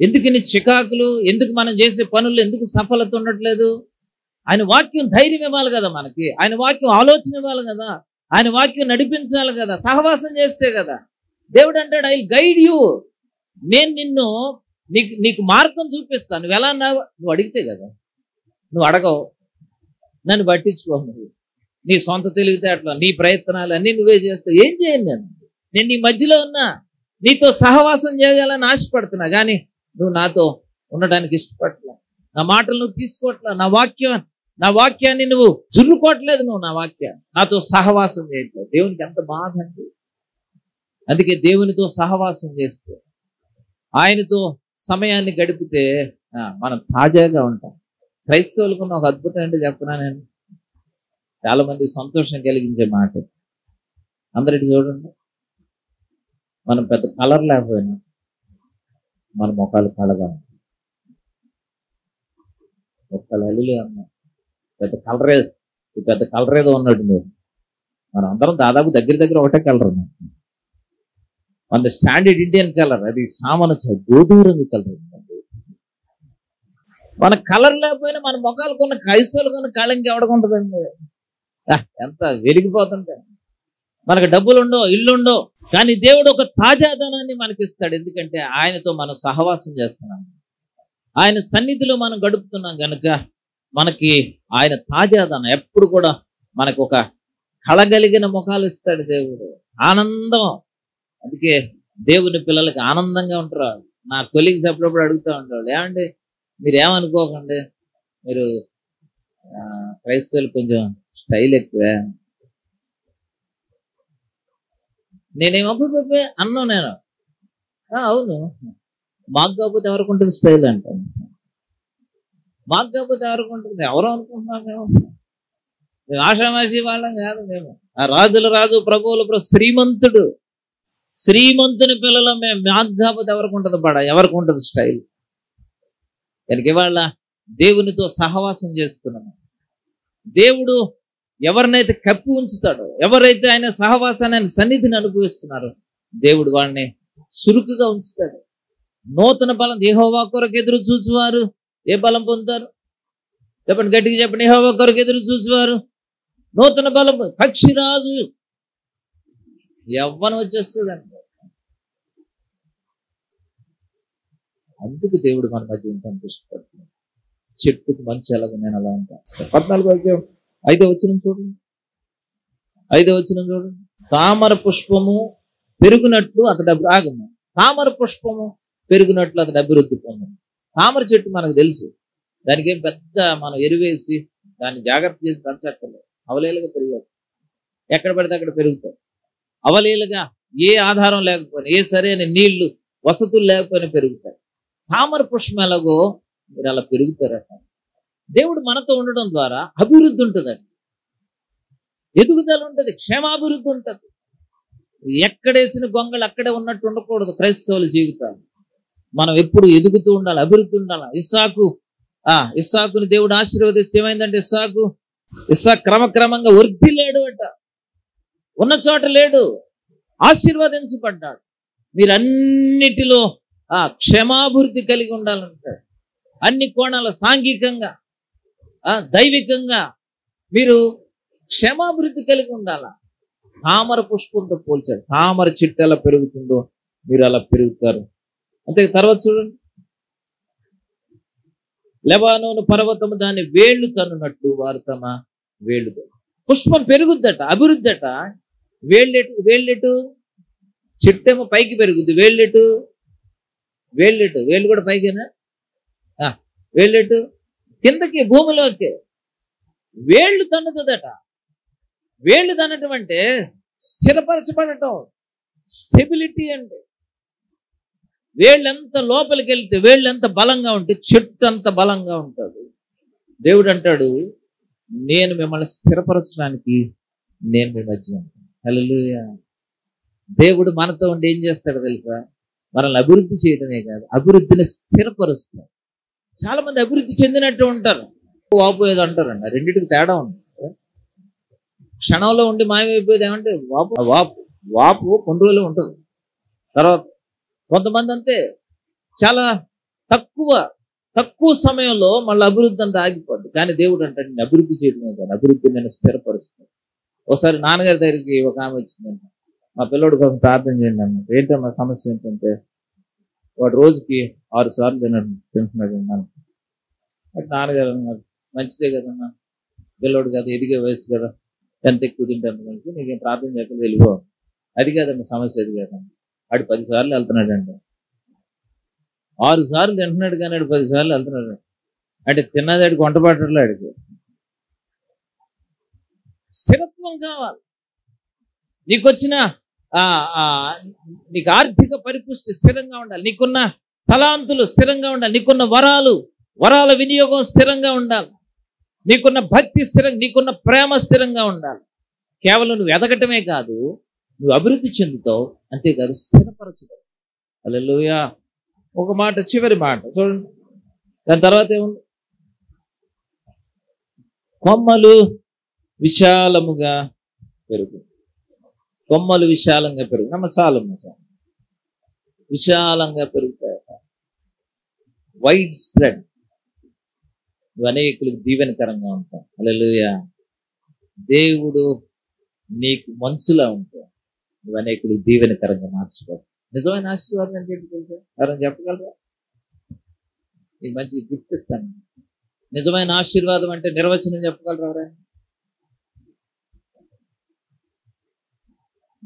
ఎందుకు ఇన్ని చికాకులు, ఎందుకు మనం చేసే పనుల్లో ఎందుకు సఫలత ఉండట్లేదు? ఆయన వాక్యం ధైర్యం ఇవ్వాలి కదా మనకి, ఆయన వాక్యం ఆలోచన ఇవ్వాలి కదా, ఆయన వాక్యం నడిపించాలి కదా, సహవాసం చేస్తే కదా. దేవుడు అంటాడు, ఐ విల్ గైడ్ యూ, నేను నిన్ను నీకు మార్గం చూపిస్తాను. నువ్వు ఎలా నువ్వు అడిగితే కదా, నువ్వు అడగవు, నన్ను పట్టించుకోవు, నువ్వు నీ సొంత తెలివితేటలు నీ ప్రయత్నాలు అన్నీ నువ్వే చేస్తావు. ఏం చేయను నేను నీ మధ్యలో ఉన్నా, నీతో సహవాసం చేయగలని ఆశపడుతున్నా, కానీ నువ్వు నాతో ఉండడానికి ఇష్టపడట్లా, నా మాటలు నువ్వు తీసుకోవట్లా, నా వాక్యాన్ని నువ్వు జుర్రుకోవట్లేదు, నువ్వు నా వాక్యాన్ని నాతో సహవాసం చేయట్లేదు. దేవునికి ఎంత బాధ అండి. అందుకే దేవునితో సహవాసం చేస్తే, ఆయనతో సమయాన్ని గడిపితే మనం తాజాగా ఉంటాం. క్రైస్తవులకున్న ఒక అద్భుతం ఏంటో చెప్పనా నేను, చాలా మందికి సంతోషం కలిగించే మాట. అందరికి చూడండి, మనం పెద్ద కలర్ లేకపోయినా మన ముఖాలు కళగా ఉంటాయి, ఒక్కలు అల్లిలే ఉన్నాం, పెద్ద కలర్ ఏదో ఉన్నట్టు మీరు. మనం అందరం దాదాపు దగ్గర ఒకటే కలర్ ఉన్నాం. మన స్టాండర్డ్ ఇండియన్ కలర్ అది సామాను గోధుమ రంగు కలర్. మన కలర్ లేకపోయినా మన ముఖాలకున్న క్రైస్తవులకున్న కళ ఇంకెవడకుంటుందండి. ఎంత వెలిగిపోతుంటే. మనకు డబ్బులు ఉండవు, ఇల్లు ఉండవు, కానీ దేవుడు ఒక తాజాదనాన్ని మనకిస్తాడు. ఎందుకంటే ఆయనతో మనం సహవాసం చేస్తున్నాం, ఆయన సన్నిధిలో మనం గడుపుతున్నాం కనుక మనకి ఆయన తాజాదనం ఎప్పుడు కూడా మనకు ఒక కళగలిగిన ముఖాలు ఇస్తాడు దేవుడు. ఆనందం. అందుకే దేవుని పిల్లలకి ఆనందంగా ఉంటారు. నా కొలీగ్స్ అప్పుడప్పుడు అడుగుతూ ఉంటాడు, ఏమండి మీరు ఏమనుకోకండి, మీరు క్రైస్తవులు కొంచెం స్టైల్ ఎక్కువే. నేనేమప్పుడు అన్నాను, నేను అవును, మాకు కాకపోతే ఎవరికి ఉంటుంది స్టైల్ అంటాను. మాకు కాకపోతే ఎవరికి ఉంటుంది, ఎవరు అనుకుంటున్నాం మేము ఆషామాషి వాళ్ళం కాదు మేము. ఆ రాజుల రాజు ప్రభువుల ప్రభు శ్రీమంతుని పిల్లలు మేము. మాకు కాకపోతే ఎవరికి ఉంటుంది ఎవరికి ఉంటుంది స్టైల్. కనుక ఇవాళ దేవునితో సహవాసం చేస్తున్నాము. దేవుడు ఎవరినైతే కప్పి ఉంచుతాడో, ఎవరైతే ఆయన సహవాసాన్ని ఆయన సన్నిధిని అనుభవిస్తున్నారో, దేవుడు వాళ్ళని చురుకుగా ఉంచుతాడు. నూతన బలం. యెహోవా కొరకు ఎదురు చూచువారు ఏ బలం పొందుతారు చెప్పండి, గట్టిగా చెప్పండి. యెహోవా కొరకు ఎదురు చూచువారు నూతన బలం. పక్షిరాజు యవ్వనం వచ్చేస్తుందండి. అందుకు దేవుడు మన మధ్య ఉంటాను ఇష్టపడుతున్నాడు. చెట్టుకు మంచి ఎలాగో నేను అలా ఉంటాను. 14 వచనం చూడండి. 5వ వచనం చూడండి. తామర పుష్పము పెరుగునట్లు అతడు ఆగము. తామర పుష్పము పెరుగునట్లు అతడు అభివృద్ధి పొందను. తామర చెట్టు మనకు తెలుసు, దానికి ఏం పెద్ద మనం ఎరువేసి దాన్ని జాగ్రత్త చేసి పెంచక్కర్లేదు. అవలీలుగా పెరిగారు, ఎక్కడ పడితే అక్కడ పెరుగుతాయి. అవలీలుగా ఏ ఆధారం లేకపోయినా, ఏ సరైన నీళ్లు వసతులు లేకపోయినా పెరుగుతాయి. తామర పుష్పం ఎలాగో మీరు అలా పెరుగుతారట. దేవుడు మనతో ఉండడం ద్వారా అభివృద్ధి ఉంటుందండి, ఎదుగుదల ఉంటుంది, క్షేమాభివృద్ధి ఉంటుంది. ఎక్కడేసిన గొంగళి అక్కడే ఉన్నట్టు ఉండకూడదు క్రైస్తవుల జీవితాలు. మనం ఎప్పుడు ఎదుగుతూ ఉండాలి, అభివృద్ధి ఉండాలి. ఇస్సాకుని దేవుడు ఆశీర్వదిస్తే ఏమైందంటే, ఇస్సాకు క్రమక్రమంగా వృద్ధి లేడు అట, ఉన్న చోట లేడు. ఆశీర్వదించబడ్డాడు. మీరన్నిటిలో క్షమాభివృద్ధి కలిగి ఉండాలంటాడు. అన్ని కోణాలు, సాంఘికంగా, దైవికంగా మీరు క్షమాభివృద్ధి కలిగి ఉండాలా. తామర పుష్పంతో పోల్చాడు. తామర చెట్టు ఎలా పెరుగుతుందో మీరు అలా పెరుగుతారు. అంతే. తర్వాత చూడండి, లెబానోను పర్వతము దాని వేళ్లు తన్నునట్లు వారు తమ వేళ్లుతో. పుష్పం పెరుగుద్దట, అభివృద్ధట. వేళ్ళెటు చెట్టేమో పైకి పెరుగుద్ది, వేళ్ళెటు వేళ్ళు కూడా పైకేనా? వేళ్ళెటు కిందకి, భూమిలోకి. వేళ్ళు తన్నుతుందట. వేళ్ళు తన్నటం అంటే స్థిరపరచబడటం, స్టెబిలిటీ. అంటే వేళ్ళు ఎంత లోపలికి వెళ్తే, వేళ్ళు ఎంత బలంగా ఉంటే చెట్టు అంత బలంగా ఉంటుంది. దేవుడు అంటాడు, నేను మిమ్మల్ని స్థిరపరచడానికి నేను మీ మధ్య ఉంటాను. హల్లెలూయా. దేవుడు మనతో ఉండి ఏం చేస్తాడో తెలుసా? మనల్ని అభివృద్ధి చేయడమే కాదు, అభివృద్ధిని స్థిరపరుస్తాడు. చాలా మంది అభివృద్ధి చెందినట్టు ఉంటారు, వాపు ఏదో అంటారండి. రెండింటికి తేడా ఉంది. క్షణంలో ఉండి మాయమైపోయేది ఏమంటే వాపు కొన్ని రోజులు ఉంటుంది. తర్వాత కొంతమంది అంతే, చాలా తక్కువ సమయంలో మళ్ళీ అభివృద్ధి అంతా ఆగిపోద్ది. కానీ దేవుడు అంటే నేను అభివృద్ధి చేయడమే కాదు, అభివృద్ధి నేను స్థిరపరుస్తాను. ఒకసారి నాన్నగారి దగ్గరికి ఒక ఆమె వచ్చిందంట, మా పిల్లోడు కోసం ప్రార్థన చేయండి అన్నమాట. ఏంటో మా సమస్య ఏంటంటే, వాడు రోజుకి 6 సార్లు తింటున్నాడు అన్నాను. నాన్నగారు అన్నారు, మంచిదే కదన్నా, పిల్లోడు కదా, ఎదిగే వయసు కదా, ఎంత ఎక్కువ తింటే అంత మంచిది, నీకేం ప్రార్థన చేయకుండా వెళ్ళిపో. అది కాదన్న సమస్య, అది కాదన్న. వాడు 10 సార్లు వెళ్తున్నాడంట. 6 సార్లు తింటున్నాడు కానీ వాడు 10 సార్లు వెళ్తున్నాడు అంటే తిన్నదాడికి వంట పట్టడంలో ఆడికి. స్థిరత్వం కావాలి. నీకు ఆర్థిక పరిపుష్టి స్థిరంగా ఉండాలి, నీకున్న తలాంతులు స్థిరంగా ఉండాలి, నీకున్న వరాల వినియోగం స్థిరంగా ఉండాలి, నీకున్న భక్తి స్థిరంగా, నీకున్న ప్రేమ స్థిరంగా ఉండాలి. కేవలం నువ్వు ఎదగటమే కాదు, నువ్వు అభివృద్ధి చెందుతావు, అంతేకాదు స్థిరపరచుతావు. హల్లెలూయా. ఒక మాట, చివరి మాట చూడండి. దాని తర్వాత ఏముంది? కొమ్మలు విశాలముగా పెరుగు. కొమ్మలు విశాలంగా పెరుగు. విశాలంగా పెరుగుతాయి. Wide spread. నువ్వు అనేకులకు దీవెనకరంగా ఉంటావు. హల్లెలూయా. దేవుడు నీకు మనసులా ఉంటావు, నువ్వు అనేకులకు దీవెనకరంగా మార్చుకోవాలి. నిజమైన ఆశీర్వాదం అంటే ఏంటి తెలుసా? ఎవరైనా చెప్పగలరా? నీకు మంచి గిఫ్ట్ ఇస్తాను. నిజమైన ఆశీర్వాదం అంటే నిర్వచనం చెప్పగలరా ఎవరైనా?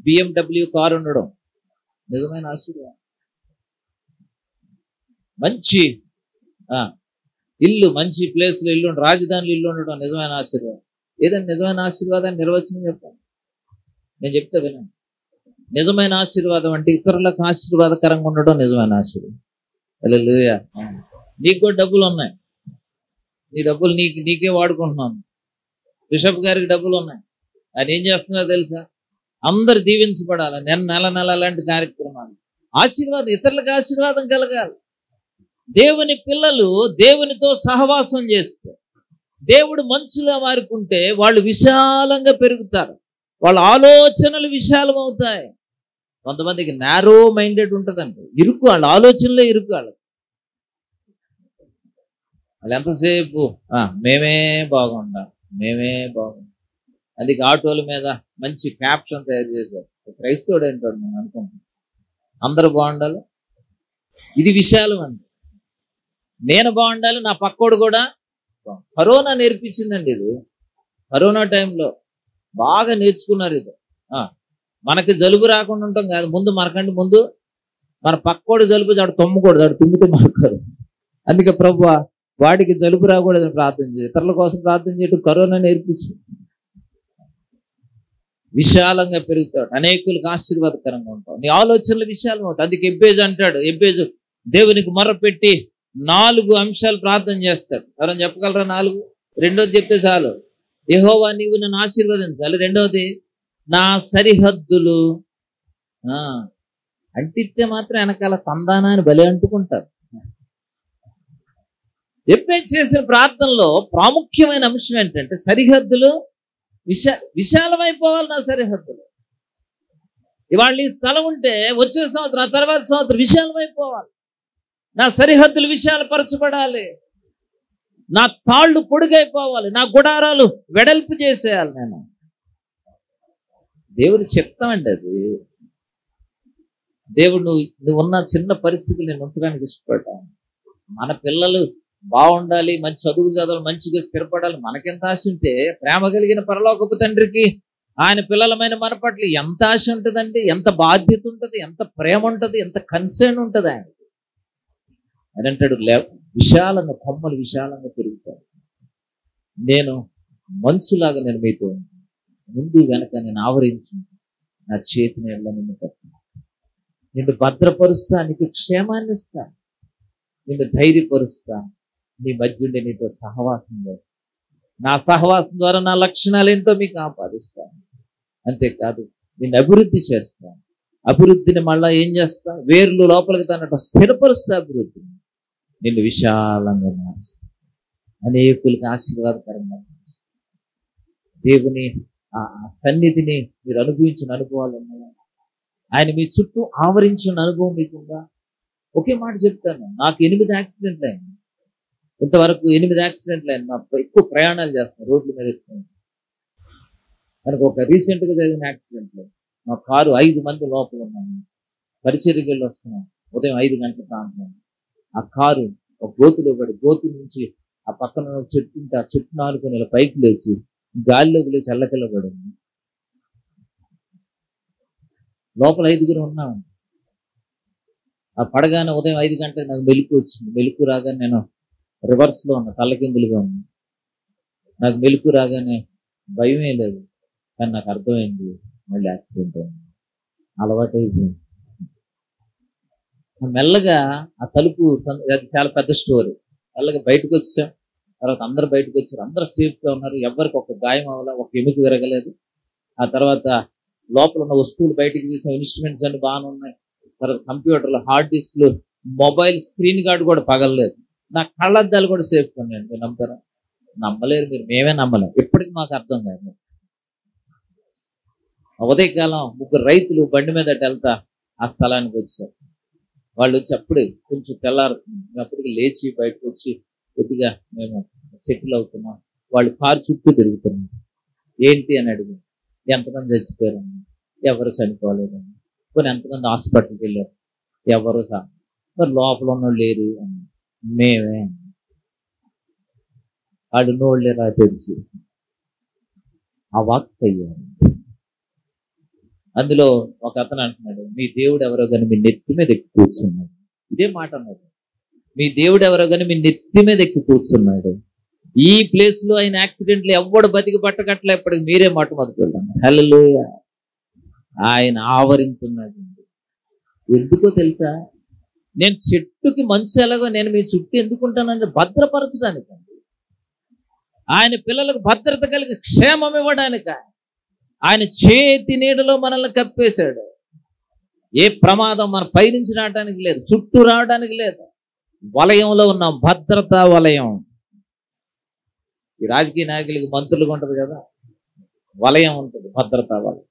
BMW కారు ఉండడం నిజమైన ఆశీర్వాదం. మంచి ఇల్లు, మంచి ప్లేస్లో ఇల్లు, రాజధానిలో ఇల్లు ఉండడం నిజమైన ఆశీర్వాదం. ఏదైనా నిజమైన ఆశీర్వాదాన్ని నిర్వచనం చెప్తాను, నేను చెప్తా వినండి. నిజమైన ఆశీర్వాదం అంటే ఇతరులకు ఆశీర్వాదకరంగా ఉండడం నిజమైన ఆశీర్వాదం. హల్లెలూయా. నీకు కూడా డబ్బులు ఉన్నాయి, నీ డబ్బులు నీకే వాడుకుంటున్నాను. బిషప్ గారికి డబ్బులు ఉన్నాయి, ఆయన ఏం చేస్తున్నారో తెలుసా? అందరు దీవించబడాలి. నెల లాంటి కార్యక్రమాలు, ఆశీర్వాదం, ఇతరులకు ఆశీర్వాదం కలగాలి. దేవుని పిల్లలు దేవునితో సహవాసం చేస్తే, దేవుడు మనుషులుగా మారుకుంటే వాళ్ళు విశాలంగా పెరుగుతారు, వాళ్ళ ఆలోచనలు విశాలం అవుతాయి. కొంతమందికి నారో మైండెడ్ ఉంటుందండి, ఇరుకు, వాళ్ళ ఆలోచనలే ఇరుకు. వాళ్ళు ఎంతసేపు మేమే బాగుండాలి. అందుకే ఆటోల మీద మంచి క్యాప్షన్ తయారు చేశారు. క్రైస్తవుడు ఏంటాడు నేను అనుకుంటున్నాను, అందరూ బాగుండాలి. ఇది విశాలం అండి. నేను బాగుండాలి, నా పక్కోడు కూడా. కరోనా నేర్పించిందండి ఇది. కరోనా టైంలో బాగా నేర్చుకున్నారు ఇది. మనకి జలుబు రాకుండా ఉంటాం కాదు, మనకంటే ముందు మన పక్కోడు జలుబు వాడు తుమ్మకూడదు, వాడు తుమ్మితే మారుతారు. అందుకే ప్రభువా వాడికి జలుబు రాకూడదని ప్రార్థన చేయాలి, ఇతరుల కోసం ప్రార్థన చేయడం కరోనా నేర్పించింది. విశాలంగా పెరుగుతాడు, అనేకులకు ఆశీర్వాదకరంగా ఉంటావు, నీ ఆలోచనలు విశాలం అవుతాయి. అందుకే ఎబ్బేజు అంటాడు, ఎబ్బేజు దేవునికి మొర్రపెట్టి 4 అంశాలు ప్రార్థన చేస్తాడు. ఎవరైనా చెప్పగలరా? 4. రెండోది చెప్తే చాలు. యెహోవా నీవు నన్ను ఆశీర్వదించాలి. రెండోది నా సరిహద్దులు. అంటిస్తే మాత్రం వెనకాల తందానా అని బలి అంటుకుంటారు. ఎబ్బేజు చేసిన ప్రార్థనలో ప్రాముఖ్యమైన అంశం ఏంటంటే సరిహద్దులు విశాలమైపోవాలి. నా సరిహద్దులు ఇవాళ ఈ స్థలం ఉంటే వచ్చే సంవత్సరం, ఆ తర్వాత సంవత్సరం విశాలమైపోవాలి. నా సరిహద్దులు విశాల పరచబడాలి. నా తాళ్ళు పొడుగైపోవాలి. నా గుడారాలు వెడల్పు చేసేయాలి. నేను దేవుడు చెప్తామండి. అది దేవుడు నువ్వు ఉన్న చిన్న పరిస్థితులు నేను ఉంచడానికి ఇష్టపడ్డాను. మన పిల్లలు బాగుండాలి, మంచి చదువు చదవాలి, మంచిగా స్థిరపడాలి. మనకెంత ఆశ ఉంటే ప్రేమ కలిగిన పరలోకపు తండ్రికి ఆయన పిల్లలమైన మన పట్ల ఎంత ఆశ ఉంటుందండి, ఎంత బాధ్యత ఉంటుంది, ఎంత ప్రేమ ఉంటుంది, ఎంత కన్సర్న్ ఉంటుంది ఆయన. అని అంటాడు, విశాలంగా కొమ్మలు విశాలంగా పెరుగుతాయి. నేను మంచులాగా నేను మీతో ముందు వెనక నేను ఆవరించి నా చేతి నీళ్ళ నిన్ను పట్టిస్తాను. నిన్ను భద్రపరుస్తా, నీకు క్షేమాన్ని ఇస్తా, నిన్ను ధైర్యపరుస్తా, నీ మధ్య నీతో సహవాసం చేస్తా. నా సహవాసం ద్వారా నా లక్షణాలు ఏంటో మీకు ఆపాదిస్తాను. అంతేకాదు నిన్ను అభివృద్ధి చేస్తాను. అభివృద్ధిని మళ్ళా ఏం చేస్తా, వేర్లు లోపలికి తనట్టు స్థిరపరుస్తా. అభివృద్ధిని నిన్ను విశాలంగా మారుస్తా, అనేకులకి ఆశీర్వాదకరంగా మారుస్తా. దేవుని ఆ సన్నిధిని మీరు అనుభవించిన అనుభవాలు ఉన్నాయా? ఆయన మీ చుట్టూ ఆవరించిన అనుభవం మీకుందా? ఒకే మాట చెప్తాను, నాకు 8 యాక్సిడెంట్లు అయింది. ఇంతవరకు 8 యాక్సిడెంట్లు అయింది. మా ఎక్కువ ప్రయాణాలు చేస్తాను, రోడ్ల మీద ఎక్కువ. మనకు ఒక రీసెంట్గా జరిగిన యాక్సిడెంట్లో మా కారు 5 మంది లోపల ఉన్నాము. పరిచర్యకి వెళ్ళి వస్తున్నాం, ఉదయం 5 గంటల ప్రాంతం. ఆ కారు ఒక గోతులో పడి, గోతు నుంచి ఆ పక్కన చెట్టు ఉంటే ఆ చెట్టు నాలుగు నెల పైకి లేచి గాలిలోకి లేచి అల్లకిల్ల పడింది. లోపల 5గురు ఉన్నాము. ఆ పడగానే ఉదయం 5 గంటలకు నాకు మెలకు వచ్చింది. మెలకు రాగానే నేను రివర్స్లో ఉన్నా, తల్లకిందులుగా ఉన్నా. నాకు మెలకు రాగానే భయమే లేదు, కానీ నాకు అర్థమైంది మళ్ళీ యాక్సిడెంట్ అయింది. అలవాటు అయిపోయింది. మెల్లగా ఆ తలుపు, అది చాలా పెద్ద స్టోరీ. మెల్లగా బయటకు వచ్చాం. తర్వాత అందరు బయటకు వచ్చారు. అందరూ సేఫ్గా ఉన్నారు. ఎవరికి ఒక గాయం అవ్వాల, ఒక ఎముక విరగలేదు. ఆ తర్వాత లోపల ఉన్న వస్తువులు బయటికి తీసాం. ఇన్స్ట్రుమెంట్స్ అన్ని బాగానే ఉన్నాయి. తర్వాత కంప్యూటర్లు, హార్డ్ డిస్క్లు, మొబైల్ స్క్రీన్ గార్డ్ కూడా పగలలేదు. నా కళ్ళద్దాలు కూడా సేఫ్గా ఉన్నాయండి. మీరు నమ్ముతారా? నమ్మలేరు మీరు, మేమే నమ్మలేం. ఇప్పటికి మాకు అర్థం కాదు. ఉదయకాలం 3 రైతులు బండి మీద వెళ్తా ఆ స్థలానికి వచ్చారు. వాళ్ళు వచ్చి అప్పుడే కొంచెం తెల్లారుతుంది, అప్పటికి లేచి బయటకు వచ్చి కొద్దిగా మేము సెటిల్ అవుతున్నాం. వాళ్ళు కారు చుట్టూ తిరుగుతున్నాం. ఏంటి అని అడిగి, ఎంతమంది చచ్చిపోయారని. ఎవరు చనిపోలేదని. కొన్ని ఎంతమంది హాస్పిటల్కి వెళ్ళారు, ఎవరు మరి లోపల ఉన్నోళ్ళు లేరు అని. మేమే. వాళ్ళు నోళ్ళేరా తెలిసి ఆ వాక్ అయ్యారు. అందులో ఒక అతను అంటున్నాడు, మీ దేవుడు ఎవరో కానీ మీ నెత్తి మీద ఎక్కి కూర్చున్నాడు. ఇదే మాట అన్నాడు, మీ దేవుడు ఎవరో కానీ మీ నెత్తి మీద ఎక్కి కూర్చున్నాడు. ఈ ప్లేస్ లో ఆయన యాక్సిడెంట్లు ఎవడు బతికి పట్టకట్లే, ఎప్పటికి మీరే మాట మొదలుపెట్టాను. హల్లెలూయా. ఆయన ఆవరించున్నాడు. ఎందుకో తెలుసా? నేను చెట్టుకి మంచు ఎలాగో నేను మీ చుట్టూ ఎందుకుంటానంటే భద్రపరచడానికి. ఆయన పిల్లలకు భద్రత కలిగి క్షేమం ఇవ్వడానిక. ఆయన చేతి నీడలో మనల్ని కప్పేశాడు. ఏ ప్రమాదం మన పైనుంచి రావడానికి లేదు, చుట్టూ రావడానికి లేదు. వలయంలో ఉన్నాం, భద్రతా వలయం. ఈ రాజకీయ నాయకులకి మంత్రులుగా ఉంటుంది కదా, వలయం ఉంటుంది, భద్రతా వలయం.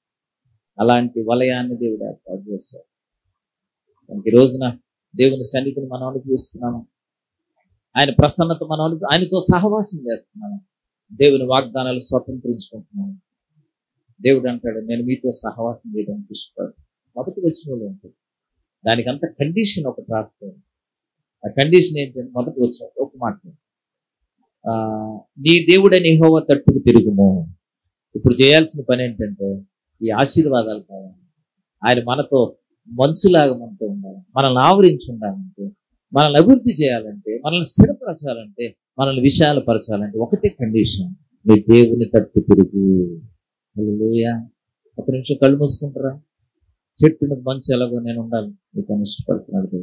అలాంటి వలయాన్ని దేవుడు ఏర్పాటు చేశాడు. ఈ రోజున దేవుని సన్నిధిని మనం అనుభవిస్తున్నాము. ఆయన ప్రసన్నత మనం ఆయనతో సహవాసం చేస్తున్నాము. దేవుని వాగ్దానాలు స్వతంత్రించుకుంటున్నాము. దేవుడు అంటాడు, నేను మీతో సహవాసం చేయడానికి ఇష్టపడు. మొదటి వచనంలో ఉంటుంది. దానికి అంత కండిషన్ ఒకటి రాస్తాడు. ఆ కండిషన్ ఏంటంటే, మొదటి వచనం ఒక మాట, నీ దేవుడని యెహోవా తట్టుకు తిరుగుము. ఇప్పుడు చేయాల్సిన పని ఏంటంటే, ఈ ఆశీర్వాదాలు కావాలి. ఆయన మనతో మంచులాగా మనతో ఉండాలి, మనల్ని ఆవరించి ఉండాలంటే, మనల్ని అభివృద్ధి చేయాలంటే, మనల్ని స్థిరపరచాలంటే, మనల్ని విశాలపరచాలంటే ఒకటే కండిషన్, నీ దేవుని తట్టు తిరుగు. హల్లెలూయా. ఒక నిమిషం కళ్ళు మూసుకుంటారా? చెట్టును మంచు ఎలాగో నేను ఉండాలి, మీకు ఇష్టపడుతున్నాడు.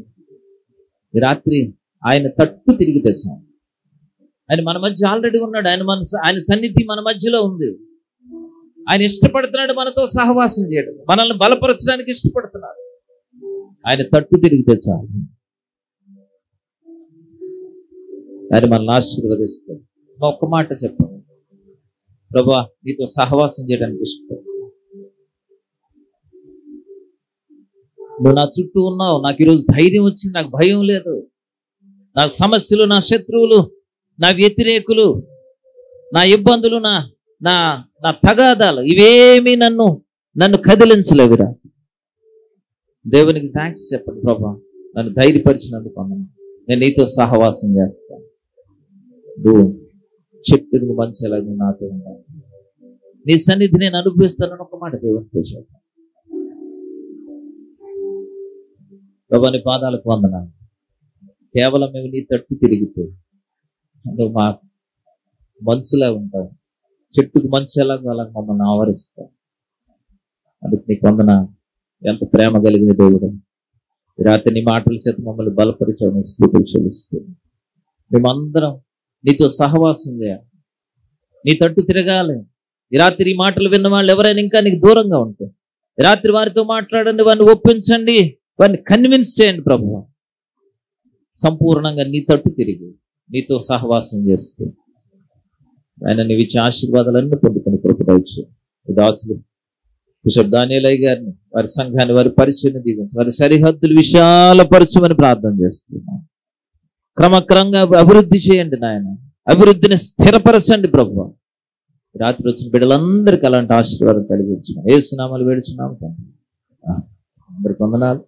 ఈ రాత్రి ఆయన తట్టు తిరిగి తెచ్చాం. ఆయన మన మధ్య ఆల్రెడీ ఉన్నాడు. ఆయన సన్నిధి మన మధ్యలో ఉంది. ఆయన ఇష్టపడుతున్నాడు మనతో సహవాసం చేయడం, మనల్ని బలపరచడానికి ఇష్టపడుతున్నాడు. ఆయన తట్టు తిరిగి తెచ్చాలి. ఆయన మనల్ని ఆశీర్వదిస్తాడు. ఒక్క మాట చెప్పండి, ప్రభువా నీతో సహవాసం చేయడానికి ఇష్టపడు. నువ్వు నా చుట్టూ ఉన్నావు. నాకు ఈరోజు ధైర్యం వచ్చింది, నాకు భయం లేదు. నా సమస్యలు, నా శత్రువులు, నా వ్యతిరేకులు, నా ఇబ్బందులు, నా నా నా తగాదాలు ఇవేమీ నన్ను కదిలించలేవురా. దేవునికి థ్యాంక్స్ చెప్పండి. ప్రభా, నన్ను ధైర్యపరిచినందుకు అన్నాను. నేను నీతో సహవాసం చేస్తాను. నువ్వు చెట్టుకు మంచేలాగా నాతో ఉన్నాను. నీ సన్నిధి నేను అనుభవిస్తానని ఒక మాట దేవునితో చెప్పాను. ప్రభా, నీ పాదాలకు వందనాలు. కేవలం మేము నీ తట్టు తిరిగితే నువ్వు మా మంచులా ఉంటావు. చెట్టుకు మంచేలాగా అలా మమ్మల్ని ఆవరిస్తావు. అందుకు నీకు వందనాలు. ఎంత ప్రేమ కలిగిన దేవుడు. ఈ రాత్రి నీ మాటల చేత మమ్మల్ని బలపరిచావు. స్తుతులు చెల్లిస్తుంది. మేమందరం నీతో సహవాసం చేయాలి, నీ తట్టు తిరగాలి. ఈ రాత్రి ఈ మాటలు విన్న వాళ్ళు ఎవరైనా ఇంకా నీకు దూరంగా ఉంటే ఈ రాత్రి వారితో మాట్లాడండి, వారిని ఒప్పించండి, వారిని కన్విన్స్ చేయండి. ప్రభువా, సంపూర్ణంగా నీ తట్టు తిరిగి నీతో సహవాసం చేస్తూ ఆయన నీవిచ్చే ఆశీర్వాదాలన్నీ పొందుకుని కృపదవచ్చు. దాసులు బిషప్ దానియేలయ్య గారిని, వారి సంఘాన్ని, వారి పరిచయం దీవించి వారి సరిహద్దులు విశాలపరచమని ప్రార్థన చేస్తున్నాం. క్రమక్రమంగా అభివృద్ధి చేయండి నాయన, అభివృద్ధిని స్థిరపరచండి ప్రభువా. రాత్రి వచ్చిన బిడ్డలందరికీ అలాంటి ఆశీర్వాదం కలిగించిన యేసు నామములో వేడుచున్నాము. అందరికి వందనాలు.